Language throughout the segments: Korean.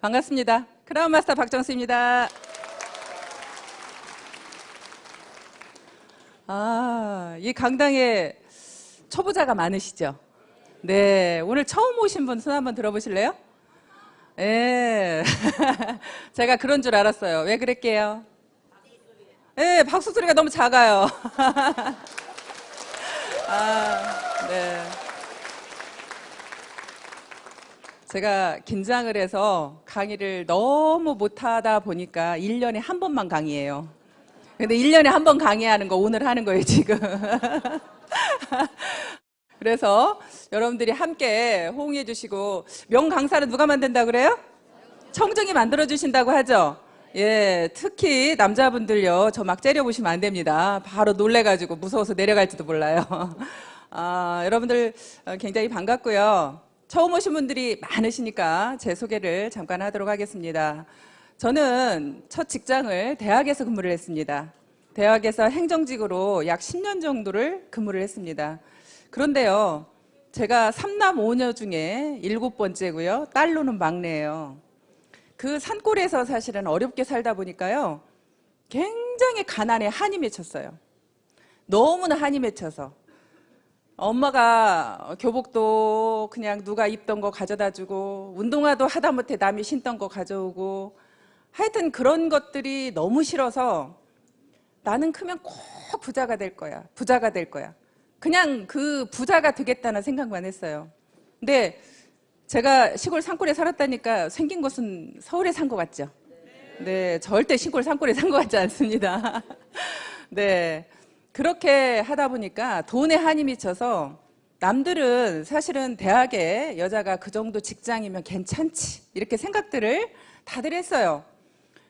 반갑습니다. 크라운 마스터 박정수입니다. 이 강당에 초보자가 많으시죠? 네, 오늘 처음 오신 분 손 한번 들어보실래요? 네, 제가 그런 줄 알았어요. 왜 그랬게요? 네, 박수 소리가 너무 작아요. 네. 제가 긴장을 해서 강의를 너무 못하다 보니까 1년에 한 번만 강의해요. 근데 1년에 한 번 강의하는 거 오늘 하는 거예요, 지금. 그래서 여러분들이 함께 호응해 주시고, 명강사는 누가 만든다고 그래요? 청정이 만들어 주신다고 하죠? 예, 특히 남자분들요, 저 막 째려보시면 안 됩니다. 바로 놀래가지고 무서워서 내려갈지도 몰라요. 여러분들 굉장히 반갑고요. 처음 오신 분들이 많으시니까 제 소개를 잠깐 하도록 하겠습니다. 저는 첫 직장을 대학에서 근무를 했습니다. 대학에서 행정직으로 약 10년 정도를 근무를 했습니다. 그런데요, 제가 3남 5녀 중에 7번째고요. 딸로는 막내예요. 그 산골에서 사실은 어렵게 살다 보니까요, 굉장히 가난에 한이 맺혔어요. 너무나 한이 맺혀서. 엄마가 교복도 그냥 누가 입던 거 가져다 주고, 운동화도 하다못해 남이 신던 거 가져오고, 하여튼 그런 것들이 너무 싫어서 나는 크면 꼭 부자가 될 거야. 부자가 될 거야. 그냥 그 부자가 되겠다는 생각만 했어요. 근데 제가 시골 산골에 살았다니까 생긴 곳은 서울에 산 것 같죠? 네, 절대 시골 산골에 산 것 같지 않습니다. 네. 그렇게 하다 보니까 돈에 한이 미쳐서 남들은 사실은 대학에 여자가 그 정도 직장이면 괜찮지 이렇게 생각들을 다들 했어요.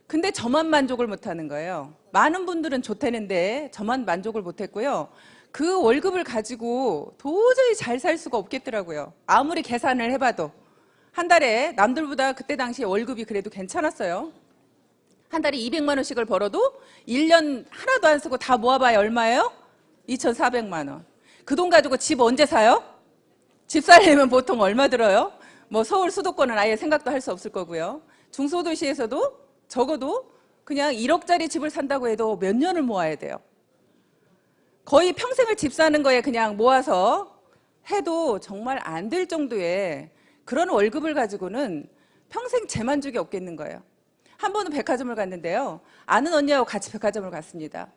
근데 저만 만족을 못하는 거예요. 많은 분들은 좋다는데 저만 만족을 못했고요. 그 월급을 가지고 도저히 잘 살 수가 없겠더라고요. 아무리 계산을 해봐도 한 달에 남들보다 그때 당시에 월급이 그래도 괜찮았어요. 한 달에 200만 원씩을 벌어도 1년 하나도 안 쓰고 다 모아봐야 얼마예요? 2,400만 원. 그 돈 가지고 집 언제 사요? 집 살려면 보통 얼마 들어요? 뭐 서울 수도권은 아예 생각도 할 수 없을 거고요. 중소도시에서도 적어도 그냥 1억짜리 집을 산다고 해도 몇 년을 모아야 돼요. 거의 평생을 집 사는 거에 그냥 모아서 해도 정말 안 될 정도의 그런 월급을 가지고는 평생 재만족이 없겠는 거예요. 한 번은 백화점을 갔는데요. 아는 언니하고 같이 백화점을 갔습니다.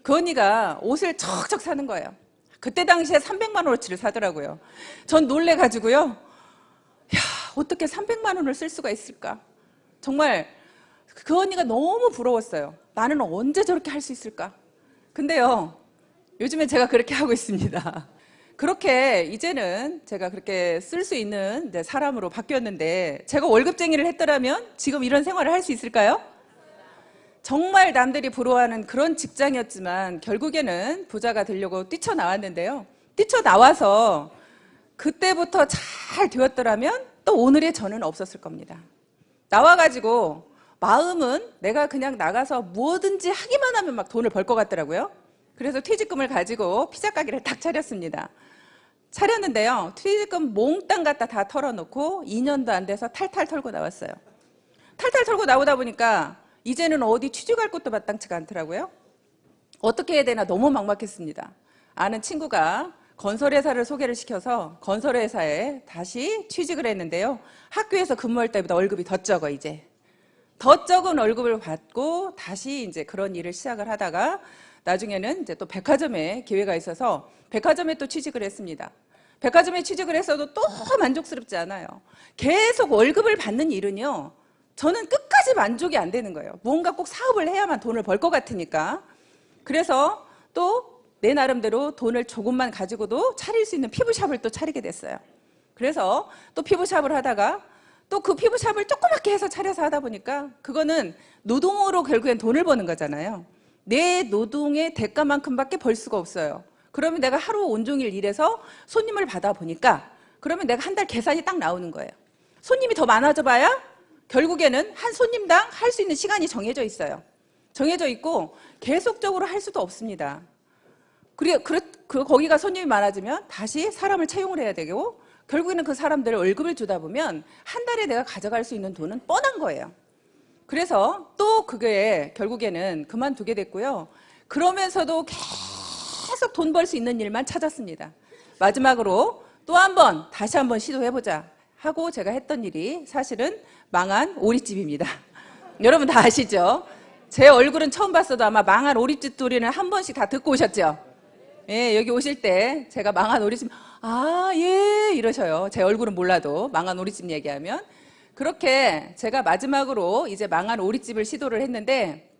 그 언니가 옷을 척척 사는 거예요. 그때 당시에 300만 원어치를 사더라고요. 전 놀래가지고요. 야, 어떻게 300만 원을 쓸 수가 있을까? 정말 그 언니가 너무 부러웠어요. 나는 언제 저렇게 할 수 있을까? 근데요, 요즘에 제가 그렇게 하고 있습니다. 그렇게 이제는 제가 그렇게 쓸 수 있는 사람으로 바뀌었는데, 제가 월급쟁이를 했더라면 지금 이런 생활을 할 수 있을까요? 정말 남들이 부러워하는 그런 직장이었지만 결국에는 부자가 되려고 뛰쳐나왔는데요. 뛰쳐나와서 그때부터 잘 되었더라면 또 오늘의 저는 없었을 겁니다. 나와가지고 마음은 내가 그냥 나가서 뭐든지 하기만 하면 막 돈을 벌 것 같더라고요. 그래서 퇴직금을 가지고 피자 가게를 딱 차렸습니다. 차렸는데요, 퇴직금 몽땅 갖다 다 털어놓고 2년도 안 돼서 탈탈 털고 나왔어요. 탈탈 털고 나오다 보니까 이제는 어디 취직할 것도 마땅치가 않더라고요. 어떻게 해야 되나 너무 막막했습니다. 아는 친구가 건설회사를 소개를 시켜서 건설회사에 다시 취직을 했는데요. 학교에서 근무할 때보다 월급이 더 적어, 이제. 더 적은 월급을 받고 다시 이제 그런 일을 시작을 하다가 나중에는 이제 또 백화점에 기회가 있어서 백화점에 또 취직을 했습니다. 백화점에 취직을 했어도 또 만족스럽지 않아요. 계속 월급을 받는 일은요, 저는 끝까지 만족이 안 되는 거예요. 뭔가 꼭 사업을 해야만 돈을 벌 것 같으니까. 그래서 또 내 나름대로 돈을 조금만 가지고도 차릴 수 있는 피부샵을 또 차리게 됐어요. 그래서 또 피부샵을 하다가 또 그 피부샵을 조그맣게 해서 차려서 하다 보니까 그거는 노동으로 결국엔 돈을 버는 거잖아요. 내 노동의 대가만큼밖에 벌 수가 없어요. 그러면 내가 하루 온종일 일해서 손님을 받아보니까 그러면 내가 한 달 계산이 딱 나오는 거예요. 손님이 더 많아져 봐야 결국에는 한 손님당 할 수 있는 시간이 정해져 있어요. 정해져 있고 계속적으로 할 수도 없습니다. 거기가 손님이 많아지면 다시 사람을 채용을 해야 되고, 결국에는 그 사람들 월급을 주다 보면 한 달에 내가 가져갈 수 있는 돈은 뻔한 거예요. 그래서 또 그게 결국에는 그만두게 됐고요. 그러면서도 계속 돈 벌 수 있는 일만 찾았습니다. 마지막으로 또 한 번 다시 한번 시도해보자 하고 제가 했던 일이 사실은 망한 오리집입니다. 여러분 다 아시죠? 제 얼굴은 처음 봤어도 아마 망한 오리집 소리는 한 번씩 다 듣고 오셨죠? 예, 여기 오실 때 제가 망한 오리집, 아, 예, 이러셔요. 제 얼굴은 몰라도 망한 오리집 얘기하면. 그렇게 제가 마지막으로 이제 망한 오리집을 시도를 했는데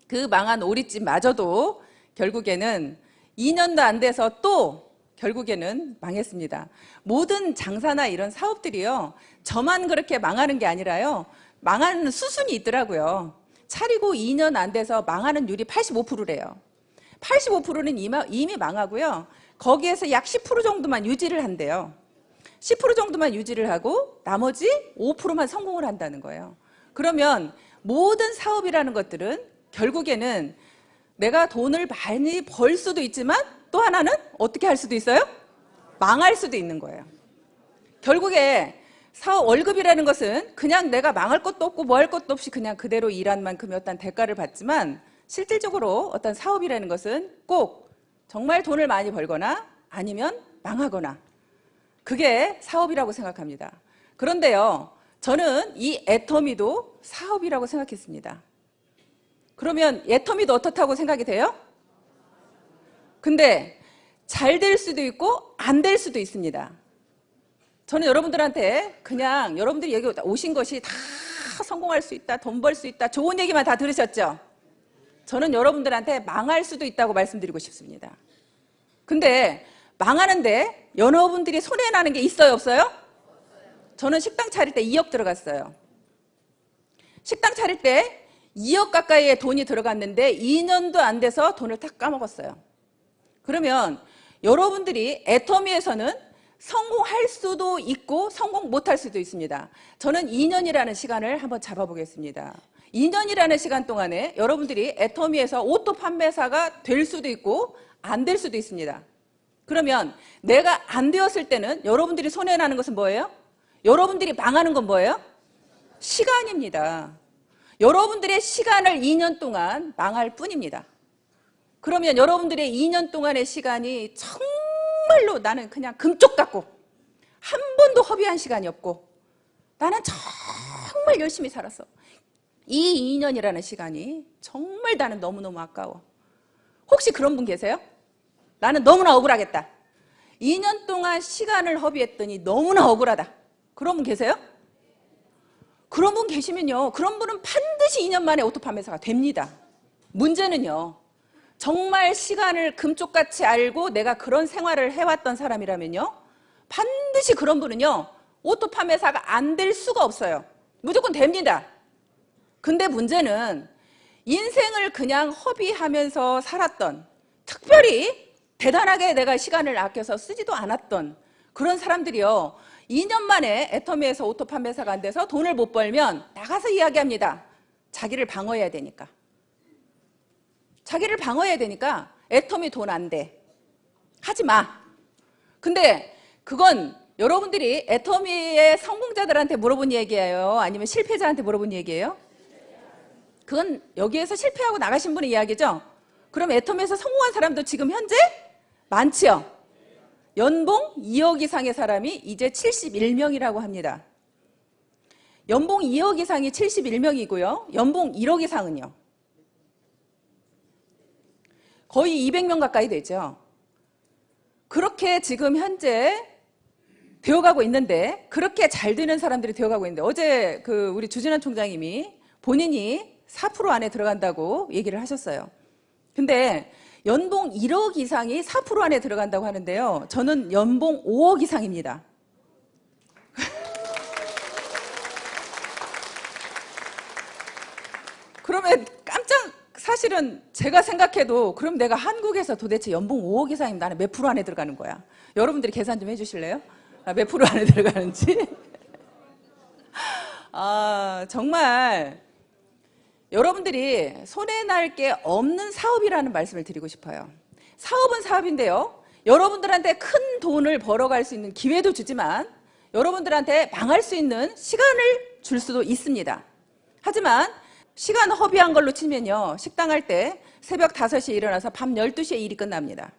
그 망한 오리집마저도 결국에는 2년도 안 돼서 또 결국에는 망했습니다. 모든 장사나 이런 사업들이요, 저만 그렇게 망하는 게 아니라요, 망하는 수순이 있더라고요. 차리고 2년 안 돼서 망하는 율이 85%래요. 85%는 이미 망하고요. 거기에서 약 10% 정도만 유지를 한대요. 10% 정도만 유지를 하고 나머지 5%만 성공을 한다는 거예요. 그러면 모든 사업이라는 것들은 결국에는 내가 돈을 많이 벌 수도 있지만 또 하나는 어떻게 할 수도 있어요? 망할 수도 있는 거예요. 결국에 사업 월급이라는 것은 그냥 내가 망할 것도 없고 뭐 할 것도 없이 그냥 그대로 일한 만큼의 어떤 대가를 받지만 실질적으로 어떤 사업이라는 것은 꼭 정말 돈을 많이 벌거나 아니면 망하거나 그게 사업이라고 생각합니다. 그런데요, 저는 이 애터미도 사업이라고 생각했습니다. 그러면 애터미도 어떻다고 생각이 돼요? 근데 잘 될 수도 있고 안 될 수도 있습니다. 저는 여러분들한테 그냥 여러분들이 여기 오신 것이 다 성공할 수 있다, 돈 벌 수 있다, 좋은 얘기만 다 들으셨죠? 저는 여러분들한테 망할 수도 있다고 말씀드리고 싶습니다. 근데 망하는데 여러분들이 손해나는 게 있어요, 없어요? 저는 식당 차릴 때 2억 들어갔어요. 식당 차릴 때 2억 가까이의 돈이 들어갔는데 2년도 안 돼서 돈을 다 까먹었어요. 그러면 여러분들이 애터미에서는 성공할 수도 있고 성공 못할 수도 있습니다. 저는 2년이라는 시간을 한번 잡아보겠습니다. 2년이라는 시간 동안에 여러분들이 애터미에서 오토 판매사가 될 수도 있고 안 될 수도 있습니다. 그러면 내가 안 되었을 때는 여러분들이 손해나는 것은 뭐예요? 여러분들이 망하는 건 뭐예요? 시간입니다. 여러분들의 시간을 2년 동안 망할 뿐입니다. 그러면 여러분들의 2년 동안의 시간이 정말로 나는 그냥 금쪽 같고 한 번도 허비한 시간이 없고 나는 정말 열심히 살았어. 이 2년이라는 시간이 정말 나는 너무너무 아까워. 혹시 그런 분 계세요? 나는 너무나 억울하겠다. 2년 동안 시간을 허비했더니 너무나 억울하다. 그런 분 계세요? 그런 분 계시면요, 그런 분은 반드시 2년 만에 오토 판매사가 됩니다. 문제는요, 정말 시간을 금쪽같이 알고 내가 그런 생활을 해왔던 사람이라면요, 반드시 그런 분은요, 오토 판매사가 안 될 수가 없어요. 무조건 됩니다. 근데 문제는 인생을 그냥 허비하면서 살았던, 특별히 대단하게 내가 시간을 아껴서 쓰지도 않았던 그런 사람들이요, 2년 만에 애터미에서 오토 판매사가 안 돼서 돈을 못 벌면 나가서 이야기합니다. 자기를 방어해야 되니까. 자기를 방어해야 되니까 애터미 돈 안 돼. 하지 마. 근데 그건 여러분들이 애터미의 성공자들한테 물어본 얘기예요? 아니면 실패자한테 물어본 얘기예요? 그건 여기에서 실패하고 나가신 분의 이야기죠? 그럼 애터미에서 성공한 사람도 지금 현재 많지요? 연봉 2억 이상의 사람이 이제 71명이라고 합니다. 연봉 2억 이상이 71명이고요. 연봉 1억 이상은요? 거의 200명 가까이 되죠. 그렇게 지금 현재 되어가고 있는데, 그렇게 잘 되는 사람들이 되어가고 있는데, 어제 우리 주진환 총장님이 본인이 4% 안에 들어간다고 얘기를 하셨어요. 근데 연봉 1억 이상이 4% 안에 들어간다고 하는데요. 저는 연봉 5억 이상입니다. 그러면 사실은 제가 생각해도 그럼 내가 한국에서 도대체 연봉 5억 이상이면 나는 몇 프로 안에 들어가는 거야? 여러분들이 계산 좀 해주실래요? 몇 프로 안에 들어가는지? 정말 여러분들이 손해날 게 없는 사업이라는 말씀을 드리고 싶어요. 사업은 사업인데요, 여러분들한테 큰 돈을 벌어갈 수 있는 기회도 주지만 여러분들한테 망할 수 있는 시간을 줄 수도 있습니다. 하지만 시간 허비한 걸로 치면요. 식당 할 때 새벽 5시에 일어나서 밤 12시에 일이 끝납니다.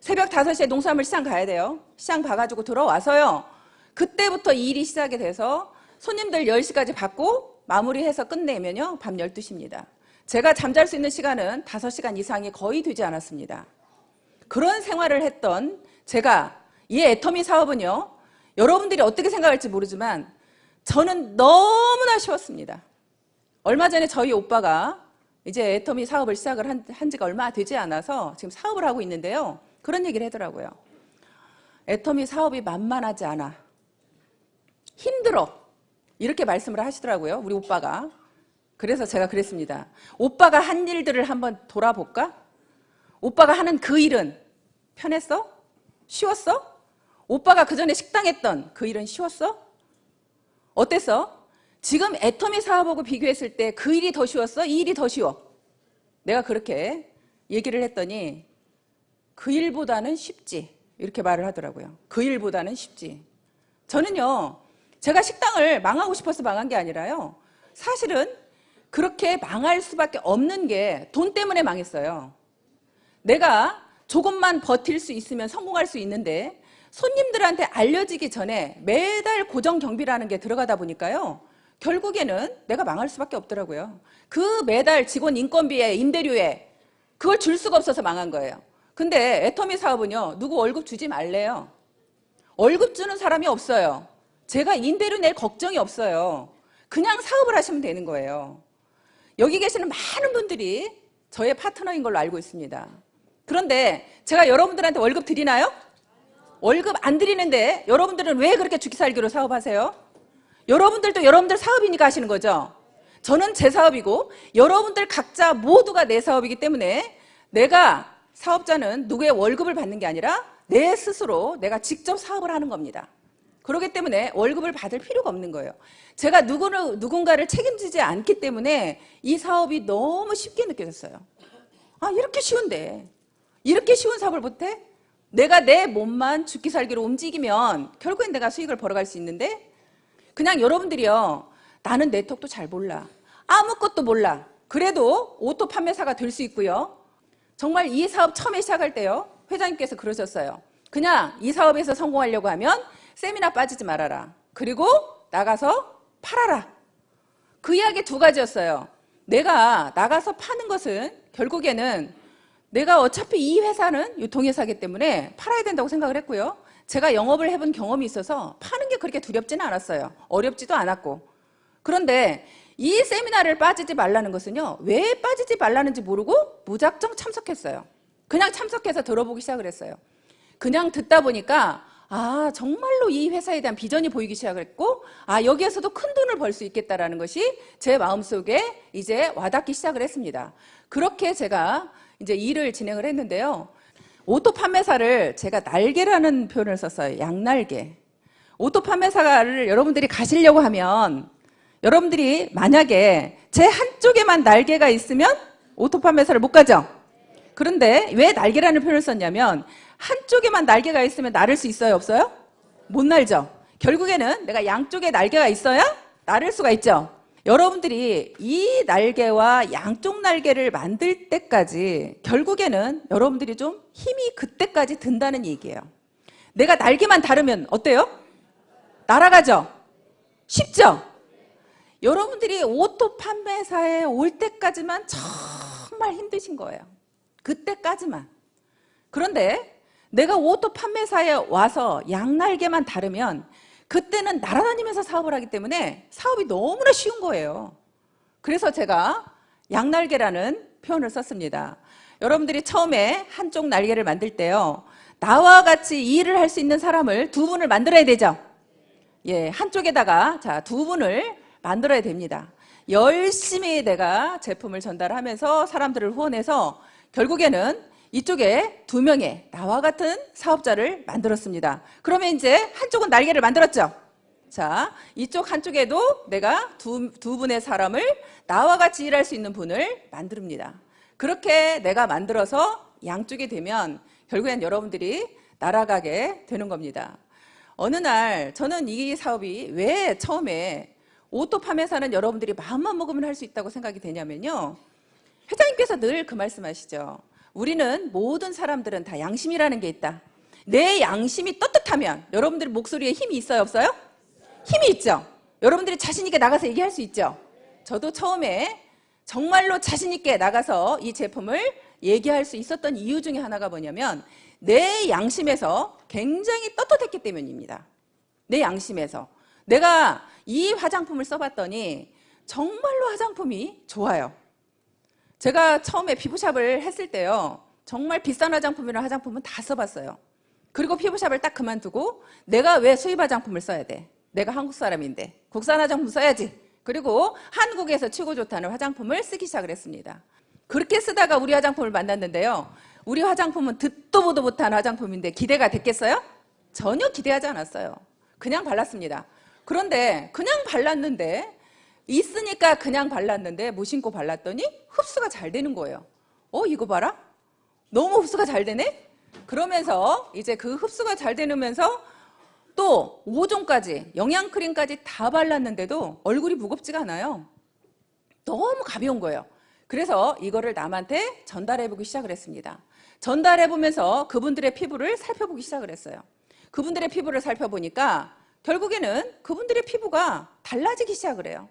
새벽 5시에 농수산물 시장 가야 돼요. 시장 봐가지고 들어와서요. 그때부터 일이 시작이 돼서 손님들 10시까지 받고 마무리해서 끝내면요. 밤 12시입니다. 제가 잠잘 수 있는 시간은 5시간 이상이 거의 되지 않았습니다. 그런 생활을 했던 제가 이 애터미 사업은요. 여러분들이 어떻게 생각할지 모르지만 저는 너무나 쉬웠습니다. 얼마 전에 저희 오빠가 이제 애터미 사업을 시작을 한 지가 얼마 되지 않아서 지금 사업을 하고 있는데요. 그런 얘기를 하더라고요. 애터미 사업이 만만하지 않아. 힘들어. 이렇게 말씀을 하시더라고요. 우리 오빠가. 그래서 제가 그랬습니다. 오빠가 한 일들을 한번 돌아볼까? 오빠가 하는 그 일은 편했어? 쉬웠어? 오빠가 그전에 식당 했던 그 일은 쉬웠어? 어땠어? 지금 애터미 사업하고 비교했을 때 그 일이 더 쉬웠어? 이 일이 더 쉬워? 내가 그렇게 얘기를 했더니 그 일보다는 쉽지. 이렇게 말을 하더라고요. 그 일보다는 쉽지. 저는요. 제가 식당을 망하고 싶어서 망한 게 아니라요. 사실은 그렇게 망할 수밖에 없는 게 돈 때문에 망했어요. 내가 조금만 버틸 수 있으면 성공할 수 있는데 손님들한테 알려지기 전에 매달 고정 경비라는 게 들어가다 보니까요. 결국에는 내가 망할 수밖에 없더라고요. 그 매달 직원 인건비에 임대료에 그걸 줄 수가 없어서 망한 거예요. 근데 애터미 사업은요. 누구 월급 주지 말래요. 월급 주는 사람이 없어요. 제가 임대료 낼 걱정이 없어요. 그냥 사업을 하시면 되는 거예요. 여기 계시는 많은 분들이 저의 파트너인 걸로 알고 있습니다. 그런데 제가 여러분들한테 월급 드리나요? 월급 안 드리는데 여러분들은 왜 그렇게 죽기살기로 사업하세요? 여러분들도 여러분들 사업이니까 하시는 거죠. 저는 제 사업이고 여러분들 각자 모두가 내 사업이기 때문에 내가 사업자는 누구의 월급을 받는 게 아니라 내 스스로 내가 직접 사업을 하는 겁니다. 그렇기 때문에 월급을 받을 필요가 없는 거예요. 제가 누군가를 책임지지 않기 때문에 이 사업이 너무 쉽게 느껴졌어요. 아, 이렇게 쉬운데 이렇게 쉬운 사업을 못해? 내가 내 몸만 죽기 살기로 움직이면 결국엔 내가 수익을 벌어갈 수 있는데 그냥 여러분들이요. 나는 네트워크도 잘 몰라. 아무것도 몰라. 그래도 오토 판매사가 될 수 있고요. 정말 이 사업 처음에 시작할 때요. 회장님께서 그러셨어요. 그냥 이 사업에서 성공하려고 하면 세미나 빠지지 말아라. 그리고 나가서 팔아라. 그 이야기 두 가지였어요. 내가 나가서 파는 것은 결국에는 내가 어차피 이 회사는 유통회사이기 때문에 팔아야 된다고 생각을 했고요. 제가 영업을 해본 경험이 있어서 파는 게 그렇게 두렵지는 않았어요. 어렵지도 않았고. 그런데 이 세미나를 빠지지 말라는 것은요. 왜 빠지지 말라는지 모르고 무작정 참석했어요. 그냥 참석해서 들어보기 시작을 했어요. 그냥 듣다 보니까 아, 정말로 이 회사에 대한 비전이 보이기 시작했고 아, 여기에서도 큰 돈을 벌 수 있겠다라는 것이 제 마음속에 이제 와닿기 시작을 했습니다. 그렇게 제가 이제 일을 진행을 했는데요. 오토 판매사를 제가 날개라는 표현을 썼어요. 양날개. 오토 판매사를 여러분들이 가시려고 하면 여러분들이 만약에 제 한쪽에만 날개가 있으면 오토 판매사를 못 가죠. 그런데 왜 날개라는 표현을 썼냐면 한쪽에만 날개가 있으면 날을 수 있어요? 없어요? 못 날죠. 결국에는 내가 양쪽에 날개가 있어야 날을 수가 있죠. 여러분들이 이 날개와 양쪽 날개를 만들 때까지 결국에는 여러분들이 좀 힘이 그때까지 든다는 얘기예요. 내가 날개만 다르면 어때요? 날아가죠? 쉽죠? 여러분들이 오토 판매사에 올 때까지만 정말 힘드신 거예요. 그때까지만. 그런데 내가 오토 판매사에 와서 양날개만 다르면 그때는 날아다니면서 사업을 하기 때문에 사업이 너무나 쉬운 거예요. 그래서 제가 양날개라는 표현을 썼습니다. 여러분들이 처음에 한쪽 날개를 만들 때요. 나와 같이 일을 할 수 있는 사람을 두 분을 만들어야 되죠. 예, 한쪽에다가 자, 두 분을 만들어야 됩니다. 열심히 내가 제품을 전달하면서 사람들을 후원해서 결국에는 이쪽에 2명의 나와 같은 사업자를 만들었습니다. 그러면 이제 한쪽은 날개를 만들었죠. 자, 이쪽 한쪽에도 내가 두 분의 사람을 나와 같이 일할 수 있는 분을 만듭니다. 그렇게 내가 만들어서 양쪽이 되면 결국엔 여러분들이 날아가게 되는 겁니다. 어느 날 저는 이 사업이 왜 처음에 오토 판매사는 여러분들이 마음만 먹으면 할 수 있다고 생각이 되냐면요. 회장님께서 늘 그 말씀하시죠. 우리는 모든 사람들은 다 양심이라는 게 있다. 내 양심이 떳떳하면 여러분들 목소리에 힘이 있어요, 없어요? 힘이 있죠. 여러분들이 자신 있게 나가서 얘기할 수 있죠. 저도 처음에 정말로 자신 있게 나가서 이 제품을 얘기할 수 있었던 이유 중에 하나가 뭐냐면 내 양심에서 굉장히 떳떳했기 때문입니다. 내 양심에서. 내가 이 화장품을 써봤더니 정말로 화장품이 좋아요. 제가 처음에 피부샵을 했을 때요. 정말 비싼 화장품이랑 화장품은 다 써봤어요. 그리고 피부샵을 딱 그만두고 내가 왜 수입 화장품을 써야 돼? 내가 한국 사람인데 국산 화장품 써야지. 그리고 한국에서 최고 좋다는 화장품을 쓰기 시작을 했습니다. 그렇게 쓰다가 우리 화장품을 만났는데요. 우리 화장품은 듣도 보도 못한 화장품인데 기대가 됐겠어요? 전혀 기대하지 않았어요. 그냥 발랐습니다. 그런데 그냥 발랐는데 있으니까 그냥 발랐는데 무심코 발랐더니 흡수가 잘 되는 거예요. 이거 봐라. 너무 흡수가 잘 되네? 그러면서 이제 그 흡수가 잘 되면서 또 5종까지 영양크림까지 다 발랐는데도 얼굴이 무겁지가 않아요. 너무 가벼운 거예요. 그래서 이거를 남한테 전달해보기 시작을 했습니다. 전달해보면서 그분들의 피부를 살펴보기 시작을 했어요. 그분들의 피부를 살펴보니까 결국에는 그분들의 피부가 달라지기 시작을 해요.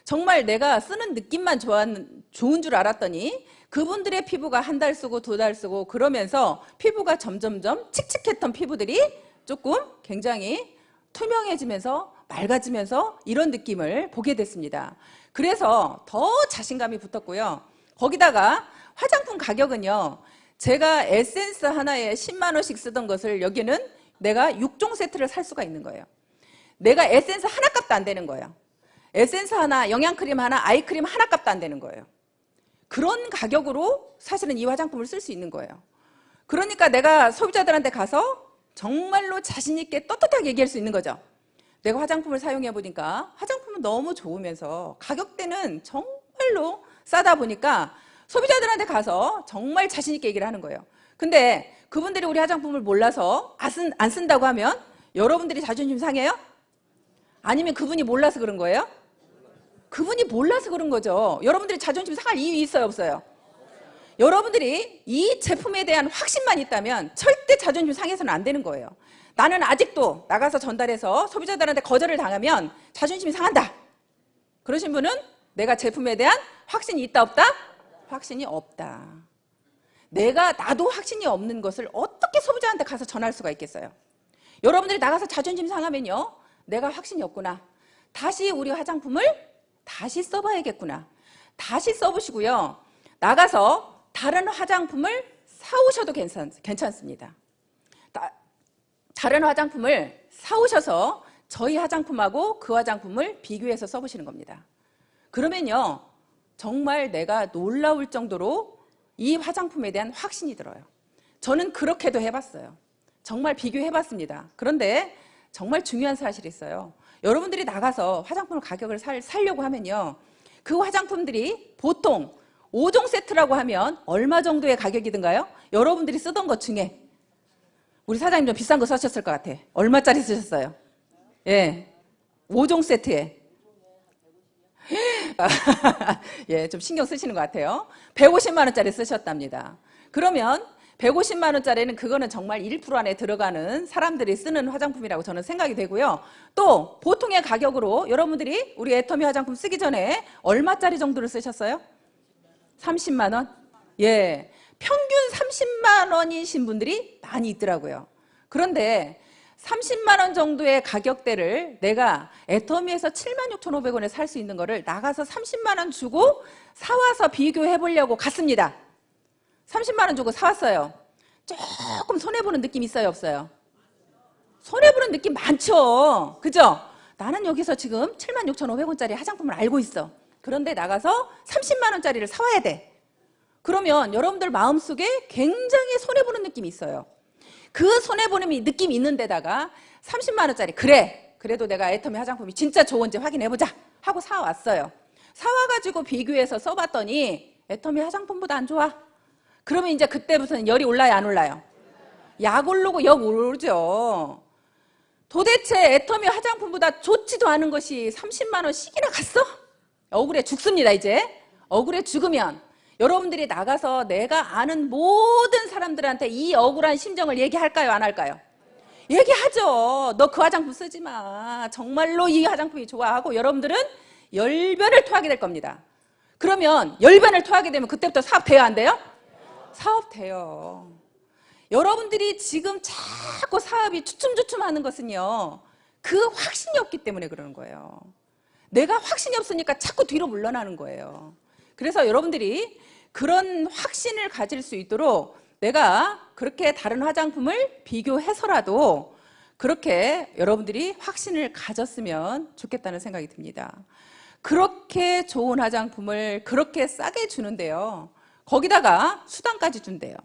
정말 내가 쓰는 느낌만 좋은 줄 알았더니 그분들의 피부가 한 달 쓰고 2달 쓰고 그러면서 피부가 점점점 칙칙했던 피부들이 조금 굉장히 투명해지면서 맑아지면서 이런 느낌을 보게 됐습니다. 그래서 더 자신감이 붙었고요. 거기다가 화장품 가격은요. 제가 에센스 하나에 10만 원씩 쓰던 것을 여기는 내가 6종 세트를 살 수가 있는 거예요. 내가 에센스 하나 값도 안 되는 거예요. 에센스 하나, 영양크림 하나, 아이크림 하나 값도 안 되는 거예요. 그런 가격으로 사실은 이 화장품을 쓸 수 있는 거예요. 그러니까 내가 소비자들한테 가서 정말로 자신 있게 떳떳하게 얘기할 수 있는 거죠. 내가 화장품을 사용해 보니까 화장품은 너무 좋으면서 가격대는 정말로 싸다 보니까 소비자들한테 가서 정말 자신 있게 얘기를 하는 거예요. 근데 그분들이 우리 화장품을 몰라서 안 쓴다고 하면 여러분들이 자존심 상해요? 아니면 그분이 몰라서 그런 거예요? 그분이 몰라서 그런 거죠. 여러분들이 자존심 상할 이유 있어요, 없어요? 여러분들이 이 제품에 대한 확신만 있다면 절대 자존심 상해서는 안 되는 거예요. 나는 아직도 나가서 전달해서 소비자들한테 거절을 당하면 자존심이 상한다. 그러신 분은 내가 제품에 대한 확신이 있다, 없다? 확신이 없다. 나도 확신이 없는 것을 어떻게 소비자한테 가서 전할 수가 있겠어요? 여러분들이 나가서 자존심 상하면요. 내가 확신이 없구나. 다시 우리 화장품을 다시 써봐야겠구나. 다시 써보시고요. 나가서 다른 화장품을 사오셔도 괜찮습니다. 다른 화장품을 사오셔서 저희 화장품하고 그 화장품을 비교해서 써보시는 겁니다. 그러면요. 정말 내가 놀라울 정도로 이 화장품에 대한 확신이 들어요. 저는 그렇게도 해봤어요. 정말 비교해봤습니다. 그런데 정말 중요한 사실이 있어요. 여러분들이 나가서 화장품 가격을 살려고 하면요. 그 화장품들이 보통 5종 세트라고 하면 얼마 정도의 가격이든가요? 여러분들이 쓰던 것 중에 우리 사장님 좀 비싼 거 쓰셨을 것 같아. 얼마짜리 쓰셨어요? 예, 5종 세트에. 예, 좀 신경 쓰시는 것 같아요. 150만 원짜리 쓰셨답니다. 그러면 150만 원짜리는 그거는 정말 1% 안에 들어가는 사람들이 쓰는 화장품이라고 저는 생각이 되고요. 또 보통의 가격으로 여러분들이 우리 애터미 화장품 쓰기 전에 얼마짜리 정도를 쓰셨어요? 30만 원? 예, 평균 30만 원이신 분들이 많이 있더라고요. 그런데 30만 원 정도의 가격대를 내가 애터미에서 76,500원에 살 수 있는 거를 나가서 30만 원 주고 사와서 비교해 보려고 갔습니다. 30만 원 주고 사왔어요. 조금 손해보는 느낌 있어요, 없어요? 손해보는 느낌 많죠? 그죠? 나는 여기서 지금 76,500원짜리 화장품을 알고 있어. 그런데 나가서 30만 원짜리를 사와야 돼. 그러면 여러분들 마음속에 굉장히 손해보는 느낌이 있어요. 그 손해보는 느낌이 있는 데다가 30만 원짜리 그래도 내가 애터미 화장품이 진짜 좋은지 확인해보자 하고 사왔어요. 사와가지고 비교해서 써봤더니 애터미 화장품보다 안 좋아. 그러면 이제 그때부터는 열이 올라요, 안 올라요? 약 오르고 역 오르죠. 도대체 애터미 화장품보다 좋지도 않은 것이 30만 원씩이나 갔어? 억울해 죽습니다. 이제 억울해 죽으면 여러분들이 나가서 내가 아는 모든 사람들한테 이 억울한 심정을 얘기할까요? 안 할까요? 얘기하죠. 너 그 화장품 쓰지 마. 정말로 이 화장품이 좋아 하고 여러분들은 열변을 토하게 될 겁니다. 그러면 열변을 토하게 되면 그때부터 사업 돼요? 안 돼요? 사업 돼요. 여러분들이 지금 자꾸 사업이 주춤주춤하는 것은요, 그 확신이 없기 때문에 그러는 거예요. 내가 확신이 없으니까 자꾸 뒤로 물러나는 거예요. 그래서 여러분들이 그런 확신을 가질 수 있도록 내가 그렇게 다른 화장품을 비교해서라도 그렇게 여러분들이 확신을 가졌으면 좋겠다는 생각이 듭니다. 그렇게 좋은 화장품을 그렇게 싸게 주는데요, 거기다가 수당까지 준대요.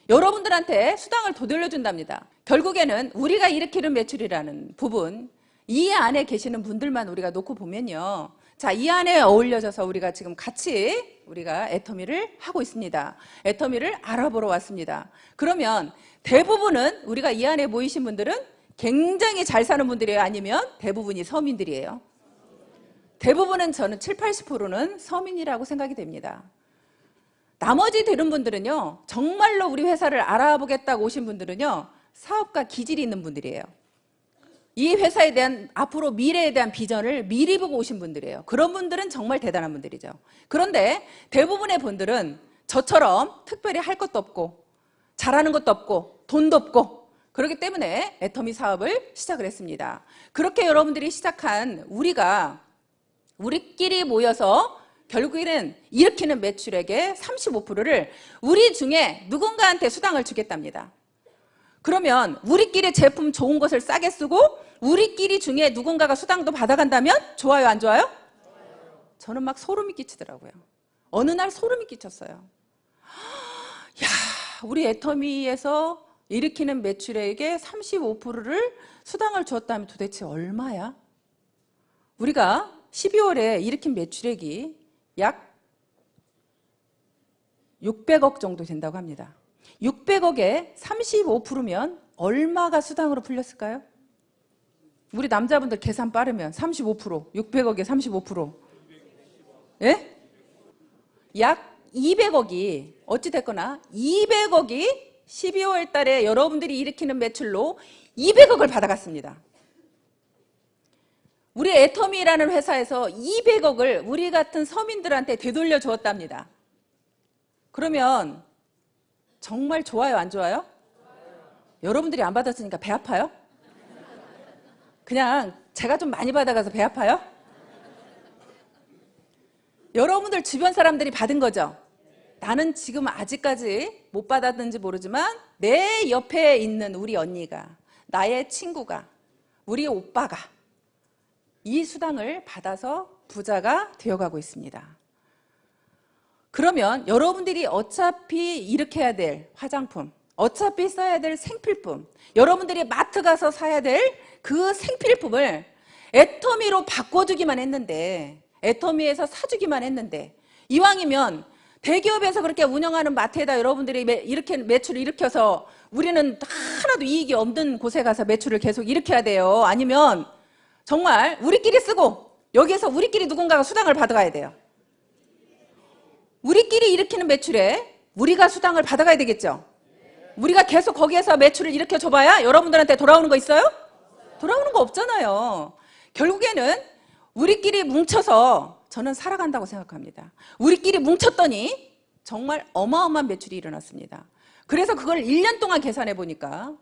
여러분들한테 수당을 더 돌려준답니다. 결국에는 우리가 일으키는 매출이라는 부분, 이 안에 계시는 분들만 우리가 놓고 보면요, 자, 이 안에 어울려져서 우리가 지금 같이 우리가 애터미를 하고 있습니다. 애터미를 알아보러 왔습니다. 그러면 대부분은 우리가 이 안에 모이신 분들은 굉장히 잘 사는 분들이에요? 아니면 대부분이 서민들이에요? 대부분은 저는 7, 80%는 서민이라고 생각이 됩니다. 나머지 되는 분들은요, 정말로 우리 회사를 알아보겠다고 오신 분들은요, 사업가 기질이 있는 분들이에요. 이 회사에 대한 앞으로 미래에 대한 비전을 미리 보고 오신 분들이에요. 그런 분들은 정말 대단한 분들이죠. 그런데 대부분의 분들은 저처럼 특별히 할 것도 없고 잘하는 것도 없고 돈도 없고 그렇기 때문에 애터미 사업을 시작을 했습니다. 그렇게 여러분들이 시작한 우리끼리 모여서 결국에는 일으키는 매출액의 35%를 우리 중에 누군가한테 수당을 주겠답니다. 그러면 우리끼리 제품 좋은 것을 싸게 쓰고 우리끼리 중에 누군가가 수당도 받아간다면 좋아요, 안 좋아요? 저는 막 소름이 끼치더라고요. 어느 날 소름이 끼쳤어요. 야, 우리 애터미에서 일으키는 매출액의 35%를 수당을 주었다면 도대체 얼마야? 우리가 12월에 일으킨 매출액이 약 600억 정도 된다고 합니다. 600억에 35%면 얼마가 수당으로 풀렸을까요? 우리 남자분들 계산 빠르면 35%, 600억에 35%. 예? 약 200억이 어찌됐거나 200억이 12월 달에 여러분들이 일으키는 매출로 200억을 받아갔습니다. 우리 애터미라는 회사에서 200억을 우리 같은 서민들한테 되돌려 주었답니다. 그러면 정말 좋아요, 안 좋아요? 여러분들이 안 받았으니까 배 아파요? 그냥 제가 좀 많이 받아가서 배 아파요? 여러분들 주변 사람들이 받은 거죠? 나는 지금 아직까지 못 받았는지 모르지만 내 옆에 있는 우리 언니가, 나의 친구가, 우리 오빠가 이 수당을 받아서 부자가 되어가고 있습니다. 그러면 여러분들이 어차피 일으켜야 될 화장품, 어차피 써야 될 생필품, 여러분들이 마트 가서 사야 될 그 생필품을 애터미로 바꿔주기만 했는데, 애터미에서 사주기만 했는데, 이왕이면 대기업에서 그렇게 운영하는 마트에다 여러분들이 이렇게 매출을 일으켜서 우리는 하나도 이익이 없는 곳에 가서 매출을 계속 일으켜야 돼요. 아니면 정말 우리끼리 쓰고 여기에서 우리끼리 누군가가 수당을 받아가야 돼요. 우리끼리 일으키는 매출에 우리가 수당을 받아가야 되겠죠. 우리가 계속 거기에서 매출을 일으켜줘봐야 여러분들한테 돌아오는 거 있어요? 돌아오는 거 없잖아요. 결국에는 우리끼리 뭉쳐서 저는 살아간다고 생각합니다. 우리끼리 뭉쳤더니 정말 어마어마한 매출이 일어났습니다. 그래서 그걸 1년 동안 계산해 보니까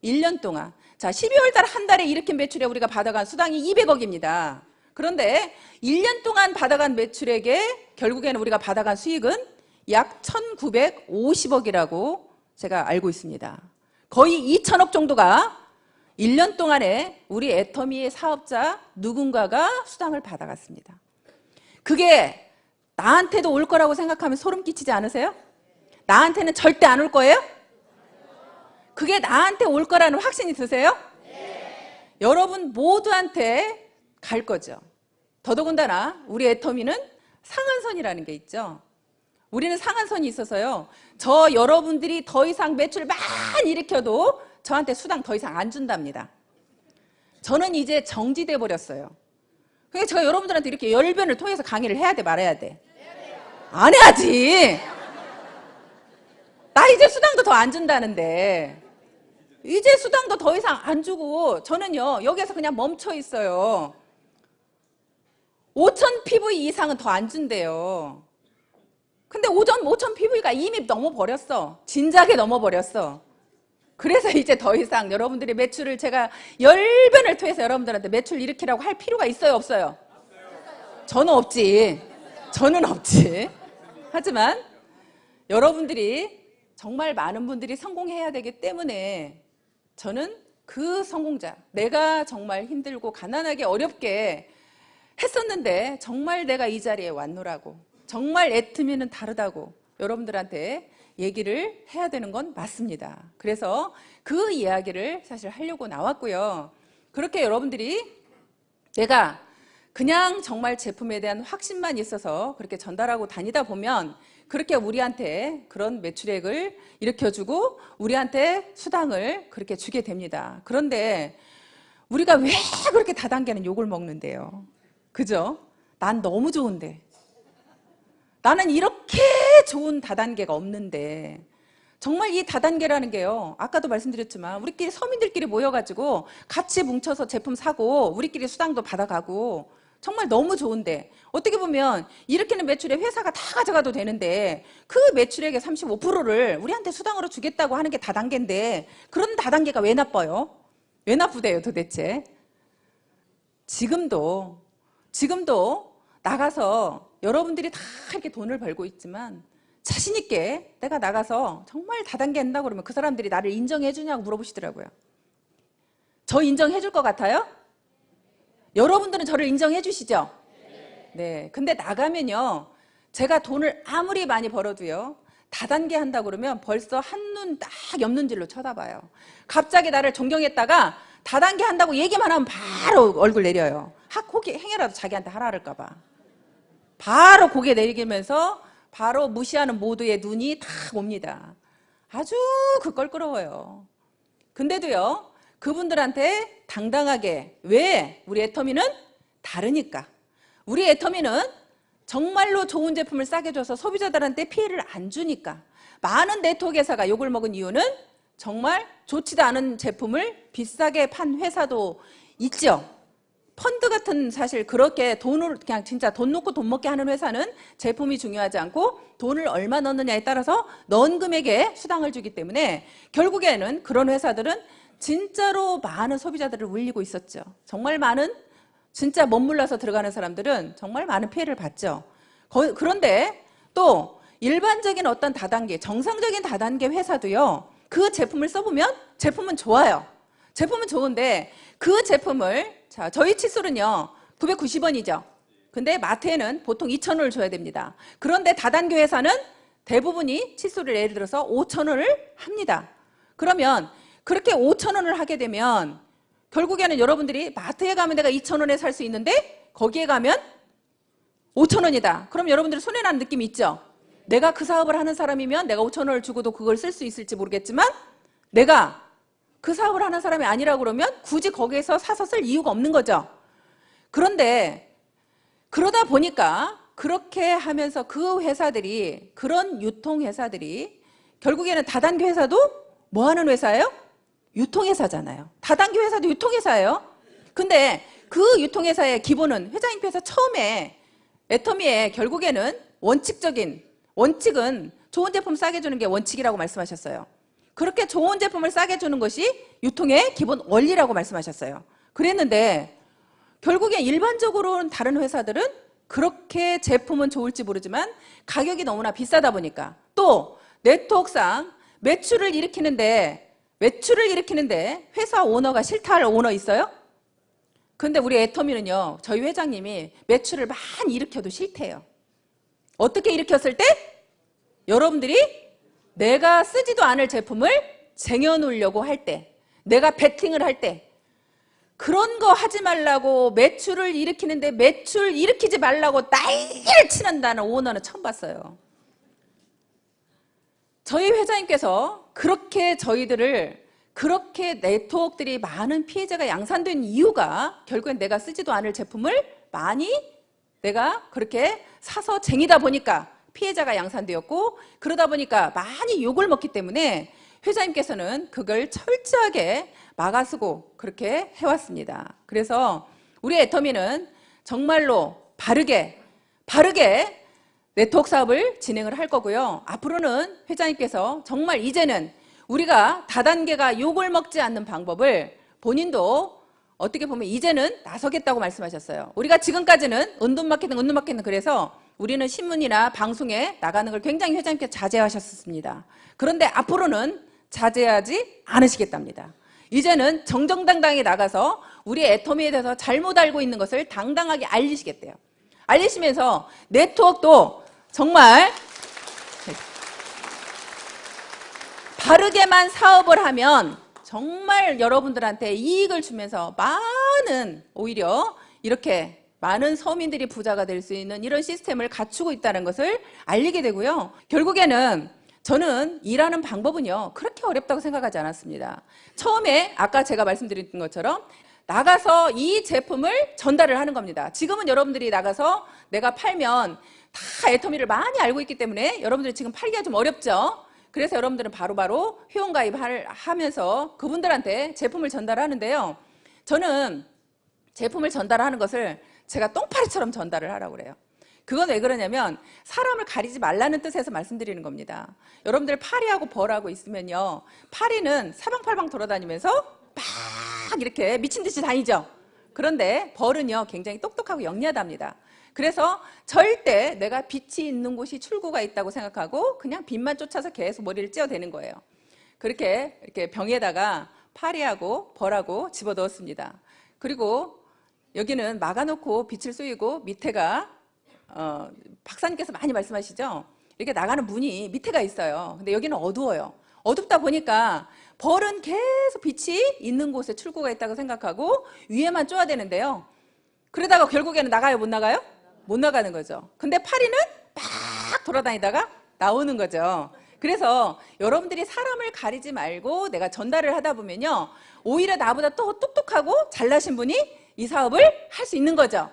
1년 동안, 자, 12월 달 한 달에 일으킨 매출에 우리가 받아간 수당이 200억입니다. 그런데 1년 동안 받아간 매출액에 결국에는 우리가 받아간 수익은 약 1950억이라고 제가 알고 있습니다. 거의 2천억 정도가 1년 동안에 우리 애터미의 사업자 누군가가 수당을 받아갔습니다. 그게 나한테도 올 거라고 생각하면 소름 끼치지 않으세요? 나한테는 절대 안 올 거예요? 그게 나한테 올 거라는 확신이 드세요? 네. 여러분 모두한테 갈 거죠. 더더군다나 우리 애터미는 상한선이라는 게 있죠. 우리는 상한선이 있어서요. 저 여러분들이 더 이상 매출 많이 일으켜도 저한테 수당 더 이상 안 준답니다. 저는 이제 정지돼 버렸어요. 그러니까 제가 여러분들한테 이렇게 열변을 통해서 강의를 해야 돼, 말아야 돼? 안 해야지. 나 이제 수당도 더 안 준다는데. 이제 수당도 더 이상 안 주고 저는요 여기에서 그냥 멈춰 있어요. 5,000 PV 이상은 더 안 준대요. 근데 5,000 PV가 이미 넘어버렸어. 진작에 넘어버렸어. 그래서 이제 더 이상 여러분들이 매출을 제가 열변을 통해서 여러분들한테 매출 일으키라고 할 필요가 있어요, 없어요? 저는 없지. 저는 없지. 하지만 여러분들이 정말 많은 분들이 성공해야 되기 때문에 저는 그 성공자, 내가 정말 힘들고 가난하게 어렵게 했었는데 정말 내가 이 자리에 왔노라고, 정말 애터미는 다르다고 여러분들한테 얘기를 해야 되는 건 맞습니다. 그래서 그 이야기를 사실 하려고 나왔고요. 그렇게 여러분들이 내가 그냥 정말 제품에 대한 확신만 있어서 그렇게 전달하고 다니다 보면 그렇게 우리한테 그런 매출액을 일으켜주고 우리한테 수당을 그렇게 주게 됩니다. 그런데 우리가 왜 그렇게 다단계는 욕을 먹는데요? 그죠? 난 너무 좋은데. 나는 이렇게 좋은 다단계가 없는데. 정말 이 다단계라는 게요, 아까도 말씀드렸지만 우리끼리 서민들끼리 모여가지고 같이 뭉쳐서 제품 사고 우리끼리 수당도 받아가고 정말 너무 좋은데, 어떻게 보면 일으키는 매출에 회사가 다 가져가도 되는데 그 매출액의 35%를 우리한테 수당으로 주겠다고 하는 게 다단계인데, 그런 다단계가 왜 나빠요? 왜 나쁘대요 도대체? 지금도 나가서 여러분들이 다 이렇게 돈을 벌고 있지만 자신 있게 내가 나가서 정말 다단계 한다고 그러면 그 사람들이 나를 인정해 주냐고 물어보시더라고요. 저 인정해 줄 것 같아요? 여러분들은 저를 인정해 주시죠? 네. 근데 나가면요, 제가 돈을 아무리 많이 벌어도요, 다단계 한다고 그러면 벌써 한눈 딱 옆눈질로 쳐다봐요. 갑자기 나를 존경했다가 다단계 한다고 얘기만 하면 바로 얼굴 내려요. 혹시 행여라도 자기한테 하라 그럴까 봐. 바로 고개 내리면서 바로 무시하는 모두의 눈이 다 옵니다. 아주 껄끄러워요. 근데도요, 그분들한테 당당하게, 왜? 우리 애터미는 다르니까. 우리 애터미는 정말로 좋은 제품을 싸게 줘서 소비자들한테 피해를 안 주니까. 많은 네트워크 회사가 욕을 먹은 이유는 정말 좋지도 않은 제품을 비싸게 판 회사도 있죠. 펀드 같은, 사실 그렇게 돈을 그냥 진짜 돈 놓고 돈 먹게 하는 회사는 제품이 중요하지 않고 돈을 얼마 넣느냐에 따라서 넣은 금액에 수당을 주기 때문에 결국에는 그런 회사들은 진짜로 많은 소비자들을 울리고 있었죠. 정말 많은, 진짜 멋물러서 들어가는 사람들은 정말 많은 피해를 봤죠. 그런데 또 일반적인 어떤 다단계, 정상적인 다단계 회사도요, 그 제품을 써보면 제품은 좋아요. 제품은 좋은데 그 제품을, 자, 저희 칫솔은요 990원이죠. 근데 마트에는 보통 2,000원을 줘야 됩니다. 그런데 다단계 회사는 대부분이 칫솔을 예를 들어서 5,000원을 합니다. 그러면 그렇게 5,000원을 하게 되면 결국에는 여러분들이 마트에 가면 내가 2,000원에 살 수 있는데 거기에 가면 5,000원이다. 그럼 여러분들 손해나는 느낌이 있죠? 내가 그 사업을 하는 사람이면 내가 5,000원을 주고도 그걸 쓸 수 있을지 모르겠지만 내가 그 사업을 하는 사람이 아니라고 그러면 굳이 거기에서 사서 쓸 이유가 없는 거죠. 그런데 그러다 보니까 그렇게 하면서 그 회사들이, 그런 유통회사들이 결국에는 다단계 회사도 뭐 하는 회사예요? 유통회사잖아요. 다단계 회사도 유통회사예요. 근데 그 유통회사의 기본은, 회장님께서 처음에 애터미의 결국에는 원칙은 좋은 제품 싸게 주는 게 원칙이라고 말씀하셨어요. 그렇게 좋은 제품을 싸게 주는 것이 유통의 기본 원리라고 말씀하셨어요. 그랬는데 결국에 일반적으로는 다른 회사들은 그렇게 제품은 좋을지 모르지만 가격이 너무나 비싸다 보니까, 또 네트워크상 매출을 일으키는데 회사 오너가 싫다할 오너 있어요? 근데 우리 애터미는요, 저희 회장님이 매출을 많이 일으켜도 싫대요. 어떻게 일으켰을 때? 여러분들이 내가 쓰지도 않을 제품을 쟁여놓으려고 할 때, 내가 베팅을 할 때, 그런 거 하지 말라고, 매출을 일으키는데 매출 일으키지 말라고 난리를 치는다는 오너는 처음 봤어요. 저희 회장님께서 그렇게 저희들을 그렇게 네트워크들이 많은 피해자가 양산된 이유가 결국엔 내가 쓰지도 않을 제품을 많이 내가 그렇게 사서 쟁이다 보니까 피해자가 양산되었고, 그러다 보니까 많이 욕을 먹기 때문에 회장님께서는 그걸 철저하게 막아쓰고 그렇게 해왔습니다. 그래서 우리 애터미는 정말로 바르게 네트워크 사업을 진행을 할 거고요. 앞으로는 회장님께서 정말 이제는 우리가 다단계가 욕을 먹지 않는 방법을 본인도 어떻게 보면 이제는 나서겠다고 말씀하셨어요. 우리가 지금까지는 은둔마케팅 그래서 우리는 신문이나 방송에 나가는 걸 굉장히 회장님께서 자제하셨습니다. 그런데 앞으로는 자제하지 않으시겠답니다. 이제는 정정당당히 나가서 우리 애터미에 대해서 잘못 알고 있는 것을 당당하게 알리시겠대요. 알리시면서 네트워크도 정말 바르게만 사업을 하면 정말 여러분들한테 이익을 주면서 많은, 오히려 이렇게 많은 서민들이 부자가 될 수 있는 이런 시스템을 갖추고 있다는 것을 알리게 되고요. 결국에는 저는 일하는 방법은요, 그렇게 어렵다고 생각하지 않았습니다. 처음에 아까 제가 말씀드린 것처럼 나가서 이 제품을 전달을 하는 겁니다. 지금은 여러분들이 나가서 내가 팔면 다 애터미를 많이 알고 있기 때문에 여러분들이 지금 팔기가 좀 어렵죠. 그래서 여러분들은 바로바로 회원가입하면서 그분들한테 제품을 전달하는데요. 저는 제품을 전달하는 것을 제가 똥파리처럼 전달을 하라고 그래요. 그건 왜 그러냐면 사람을 가리지 말라는 뜻에서 말씀드리는 겁니다. 여러분들 파리하고 벌하고 있으면요, 파리는 사방팔방 돌아다니면서 막 이렇게 미친 듯이 다니죠. 그런데 벌은요 굉장히 똑똑하고 영리하답니다. 그래서 절대 내가 빛이 있는 곳이 출구가 있다고 생각하고 그냥 빛만 쫓아서 계속 머리를 찧어대는 거예요. 그렇게 이렇게 병에다가 파리하고 벌하고 집어넣었습니다. 그리고 여기는 막아놓고 빛을 쏘이고 밑에가 박사님께서 많이 말씀하시죠. 이렇게 나가는 문이 밑에가 있어요. 근데 여기는 어두워요. 어둡다 보니까 벌은 계속 빛이 있는 곳에 출구가 있다고 생각하고 위에만 쪼야 되는데요. 그러다가 결국에는 나가요, 못 나가요? 못 나가는 거죠. 근데 파리는 막 돌아다니다가 나오는 거죠. 그래서 여러분들이 사람을 가리지 말고 내가 전달을 하다 보면요, 오히려 나보다 또 똑똑하고 잘나신 분이 이 사업을 할 수 있는 거죠.